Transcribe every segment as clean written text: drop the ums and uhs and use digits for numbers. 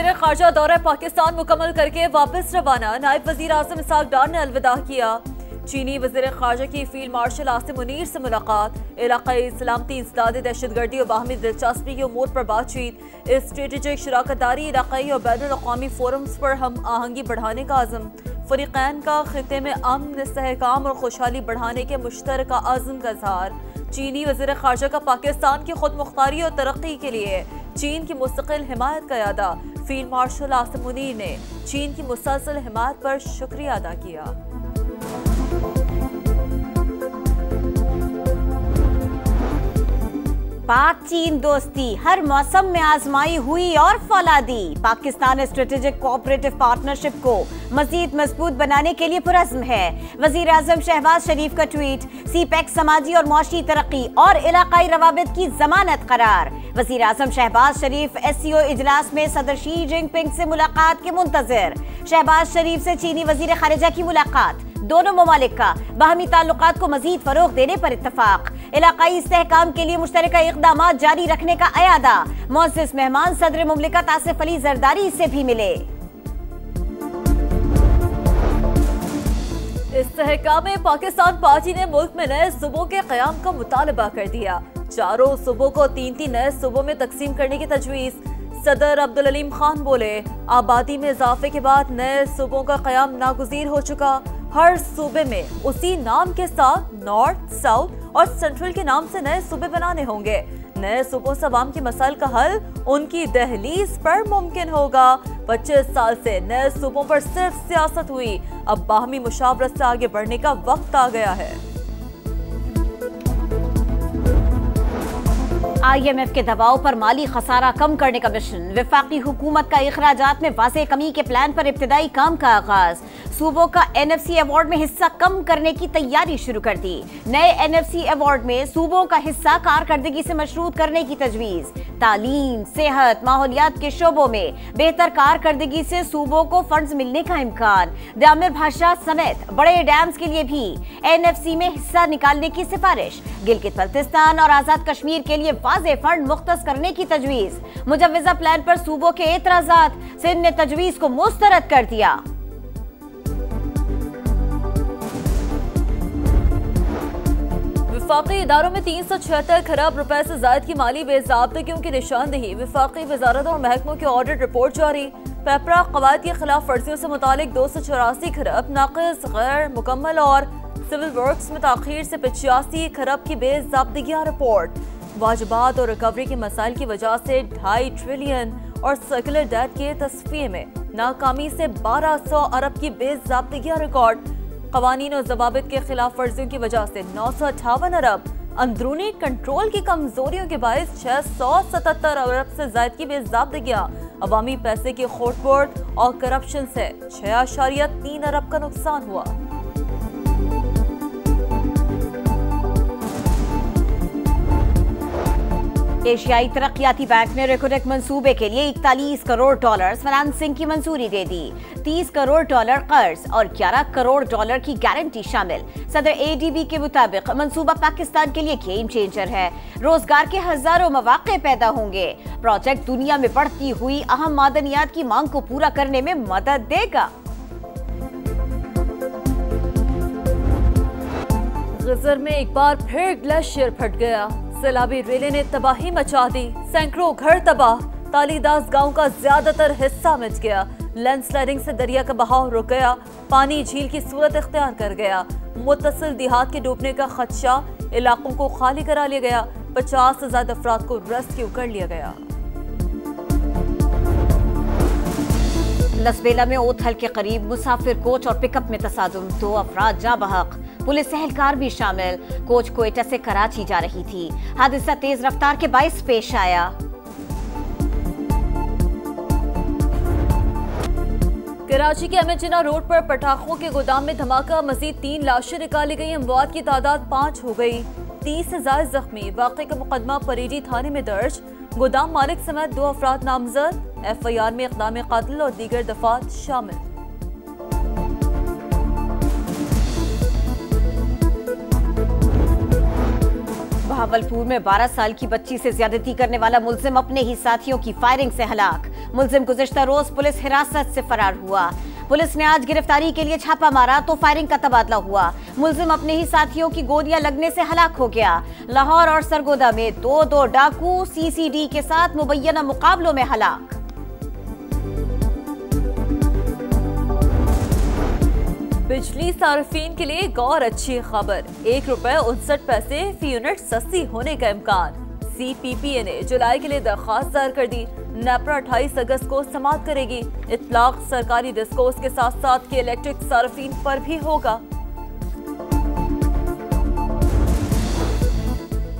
वज़ीर ख़ारजा दौरा पाकिस्तान मुकम्मल करके वापस रवाना। नायब वज़ीर आज़म इसहाक डार ने अलविदा किया। चीनी वज़ीर ख़ारजा की फील्ड मार्शल आसिम मुनीर से मुलाकात। इलाक़ाई सलामती, इंसदाद दहशतगर्दी और बाहमी दिलचस्पी के उमूर पर बातचीत। स्ट्रेटेजिक शराकतदारी, इलाक़ाई और बैनुल-अक़वामी फोरम्स पर हम आहंगी बढ़ाने का आज़म। फ़रीक़ैन का ख़ित्ते में अमन, इस्तेहकाम और खुशहाली बढ़ाने के मुश्तरका आज़म का इज़हार। चीनी वज़ीर ख़ारजा का पाकिस्तान की खुद मुख्तारी और तरक्की के लिए चीन की मुस्तकिल हिमायत का यादा। फील्ड मार्शल आसिम मुनीर ने चीन की मुसलसल हिमायत पर शुक्रिया अदा किया। पाक चीन दोस्ती हर मौसम में आजमाई हुई और फौलादी। पाकिस्तान स्ट्रेटेजिक कोऑपरेटिव पार्टनरशिप को मजीद मजबूत बनाने के लिए पुरज़्म है। वज़ीर आज़म शहबाज शरीफ का ट्वीट। सीपैक समाजी और मुआशी तरक्की और इलाकाई रवाबित की जमानत करार। वज़ीर आज़म शहबाज शरीफ SCO इजलास में सदर शी जिनपिंग से मुलाकात के मुंतज़िर। शहबाज शरीफ से चीनी वज़ीर ख़ारिजा की मुलाकात। दोनों ममालिक का बाहमी ताल्लुकात को मजीद फरोग देने पर इत्तफाक। इलाकाई इस्तेहकाम के लिए मुश्तरका इक़दामात जारी रखने का अयादा। मुअज़्ज़िज़ मेहमान सदर मुमलिकत आसिफ अली ज़रदारी से भी मिले। इस्तेहकाम में पाकिस्तान पार्टी ने मुल्क में नए सूबों के क़याम का मुतालबा कर दिया। चारों सूबों को 3-3 नए सूबों में तकसीम करने की तजवीज़। सदर अब्दुल अलीम खान बोले, आबादी में इजाफे के बाद नए सूबों का क़याम नागुज़ीर हो चुका। हर सूबे में उसी नाम के साथ नॉर्थ, साउथ और सेंट्रल के नाम से नए सूबे बनाने होंगे। नए सूबों से अवाम के मसाइल का हल उनकी दहलीज पर मुमकिन होगा। 25 साल से नए सूबों पर सिर्फ सियासत हुई, अब बाहमी मुशावरत से आगे बढ़ने का वक्त आ गया है। IMF के दबाव पर माली खसारा कम करने का मिशन। वफाकी हुकूमत का इखराजात में वाज़ेह कमी के प्लान पर इब्तिदाई काम का आगाज। सूबों का NFC अवार्ड में हिस्सा कम करने की तैयारी शुरू कर दी। नए NFC अवार्ड में सूबों का हिस्सा कारकर्दगी से मशरूत करने की तजवीज़। तालीम, सेहत, माहौलियात के शोबों में बेहतर कारकर्दगी से सूबों को फंड्स मिलने का इम्कान। दामिर भाषा समेत बड़े डैम्स के लिए भी NFC में हिस्सा निकालने की सिफारिश। गिलगित बल्तिस्तान और आजाद कश्मीर के लिए वाज़ेह फंड मुख्तस करने की तजवीज़। मुजव्वज़ा प्लान पर सूबों के एतराज़ात। सिंध ने तजवीज़ को मुस्तरद कर दिया। वफाकी इदारों में 376 खरब रुपए से ज़ायद की माली बेज़ाब्तगियों की निशानदेही। वफाकी वजारत और महकमों की ऑडिट रिपोर्ट जारी। पेपरा कवायद की खिलाफ वर्जियों से मुतालिक 284 खरब नाक़िस, गैर मुकम्मल और सिविल वर्क्स में ताख़ीर से 85 खरब की बेज़ाब्तगियां रिपोर्ट। वाजिबात और रिकवरी के मसाइल की वजह से 2.5 ट्रिलियन और सर्कुलर डेट के तस्फिये में नाकामी से 1200 अरब की बेज़ाब्तगियां रिकॉर्ड। क़वानीन और ज़वाबित के खिलाफ वर्जियों की वजह से 958 अरब। अंदरूनी कंट्रोल की कमजोरियों के बायस 677 अरब से ज़ायद की बेज़ाब्तगियां। अवामी पैसे की खोट-बोट और करप्शन से 6.3 अरब का नुकसान हुआ। एशियाई तरक्याती बैंक ने रेकोडेक मंसूबे के लिए 41 करोड़ डॉलर फाइनेंसिंग की मंजूरी दे दी। 30 करोड़ डॉलर कर्ज और 11 करोड़ डॉलर की गारंटी शामिल। सदर ADB के मुताबिक मंसूबा पाकिस्तान के लिए गेम चेंजर है। रोजगार के हजारों मौके पैदा होंगे। प्रोजेक्ट दुनिया में बढ़ती हुई अहम मादनियात की मांग को पूरा करने में मदद देगा। गजर में एक बार फिर ग्लेशियर फट गया। सैलाबी रेले ने तबाही मचा दी। सैकड़ों घर तबाह। तालीदास गांव का ज्यादातर हिस्सा मिट गया। लैंडस्लाइडिंग से दरिया का बहाव रुक गया। पानी झील की सूरत इख्तियार कर गया। मुत्तसिल देहात के डूबने का खदशा। इलाकों को खाली करा लिया गया। 50 से ज्यादा अफराद को रेस्क्यू कर लिया गया। लसबेला में ओथल के करीब मुसाफिर कोच और पिकअप में तसादुम। 2 अफराद जाँ बहक। पुलिस एहलकार भी शामिल। कोच कोयटा से कराची जा रही थी। हादसा तेज रफ्तार के बाइस पेश आया। कराची के अमेचिना रोड पर पटाखों के गोदाम में धमाका। मजीद 3 लाशें निकाली गई। अमवात की तादाद 5 हो गई। 30 से ज्यादा जख्मी। वाक़े का मुकदमा परेडी थाने में दर्ज। गोदाम मालिक समेत 2 अफराद नामजद। FIR में इक़दाम क़त्ल और दीगर दफात शामिल। बहावलपुर में 12 साल की बच्ची से ज्यादती करने वाला मुल्जिम अपने ही साथियों की फायरिंग से हलाक। मुलजिम गुज़िश्ता रोज पुलिस हिरासत से फरार हुआ। पुलिस ने आज गिरफ्तारी के लिए छापा मारा तो फायरिंग का तबादला हुआ। मुलजिम अपने ही साथियों की गोलियां लगने से हलाक हो गया। लाहौर और सरगोदा में दो डाकू सीसीडी के साथ मुबैना मुकाबलों में हलाक। बिजली सार्फिन के लिए एक और अच्छी खबर, ₹1.59 फी यूनिट सस्ती होने का इम्कान। CPPA ने जुलाई के लिए दरखास्त दायर कर दी। नेपरा 28 अगस्त को समाप्त करेगी। इतलाक सरकारी डिस्कोस के साथ साथ के इलेक्ट्रिक सार्फिन पर भी होगा।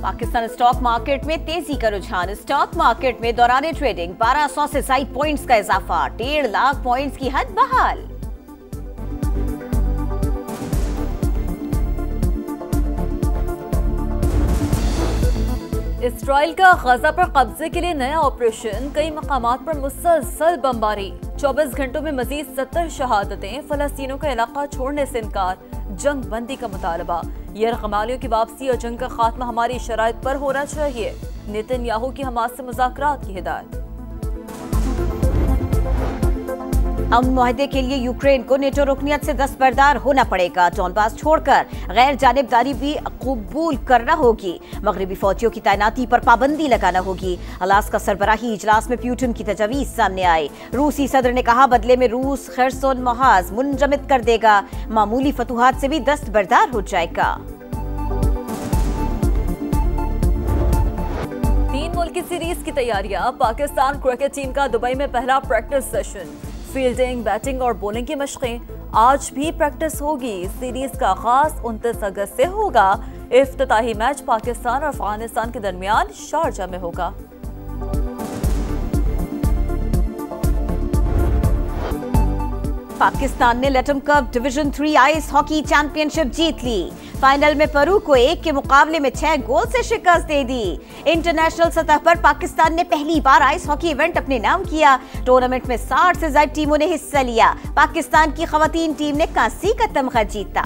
पाकिस्तान स्टॉक मार्केट में तेजी का रुझान। स्टॉक मार्केट में दौरान ट्रेडिंग 1200 से ज्यादा पॉइंट्स का इजाफा, 1.5 लाख पॉइंट्स की हद बहाल। इसराइल का गजा पर कब्जे के लिए नया ऑपरेशन, कई मकामात पर मुसलसल बमबारी। 24 घंटों में मजीद 70 शहादतें, फलस्तीनियों का इलाका छोड़ने से इनकार, जंग बंदी का मुतालबा। यरगमालियों की वापसी और जंग का खात्मा हमारी शराइत पर होना चाहिए। नेतन्याहू की हमास से मुज़ाकरात की हिदायत। अमन मुआहदे के लिए यूक्रेन को नेटो रुकनियत से दस्तबरदार होना पड़ेगा। डॉनबास छोड़कर गैर जानिबदारी भी कबूल करना होगी। मगरबी फौजियों की तैनाती पर पाबंदी लगाना होगी। अलास्का सरबराही इजलास में प्यूटिन की तजवीज़ सामने आई। रूसी सदर ने कहा बदले में रूस खैरसोन महाज मुंजमद कर देगा। मामूली फतूहात से भी दस्तबरदार हो जाएगा। 3 मुल्की सीरीज की तैयारियां। पाकिस्तान क्रिकेट टीम का दुबई में पहला प्रैक्टिस सेशन। फील्डिंग, बैटिंग और बॉलिंग की मशकें आज भी प्रैक्टिस होगी। सीरीज का आगाज 29 अगस्त से होगा। इफ्तिताही मैच पाकिस्तान और अफगानिस्तान के दरमियान शारजा में होगा। पाकिस्तान ने Latam cup division 3 ice hockey championship जीत ली। फाइनल में पेरू को 1 के मुकाबले में 6 गोल से शिकस्त दे दी। इंटरनेशनल सतह पर पाकिस्तान ने पहली बार आइस हॉकी इवेंट अपने नाम किया। टूर्नामेंट में 60 से ज्यादा टीमों ने हिस्सा लिया। पाकिस्तान की खवातीन टीम ने कांसी का तमगा जीता।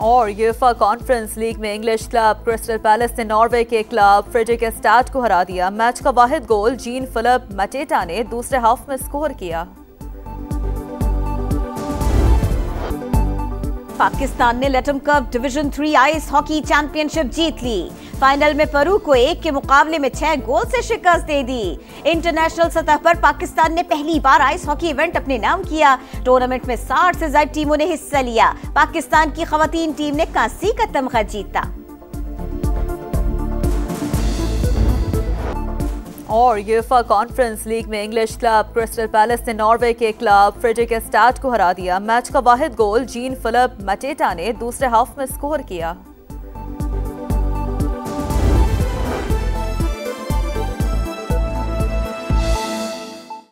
और यूएफए कॉन्फ्रेंस लीग में इंग्लिश क्लब क्रिस्टल पैलेस ने नॉर्वे के क्लब फ्रेडरिकस्टाड को हरा दिया। मैच का वाहिद गोल जीन फिलिप मैटेटा ने दूसरे हाफ में स्कोर किया। पाकिस्तान ने Latam cup division 3 ice hockey championship जीत ली। फाइनल में पेरू को 1 के मुकाबले में 6 गोल से शिकस्त दे दी। इंटरनेशनल सतह पर पाकिस्तान ने पहली बार आइस हॉकी इवेंट अपने नाम किया। टूर्नामेंट में 60 से ज्यादा टीमों ने हिस्सा लिया। पाकिस्तान की खवातीन टीम ने कांसी का तमगा जीता। और यूएफए कॉन्फ्रेंस लीग में इंग्लिश क्लब क्रिस्टल पैलेस ने नॉर्वे के क्लब फ्रेडरिकस्टाड को हरा दिया। मैच का वाहिद गोल जीन फिलिप मैटेटा ने दूसरे हाफ में स्कोर किया।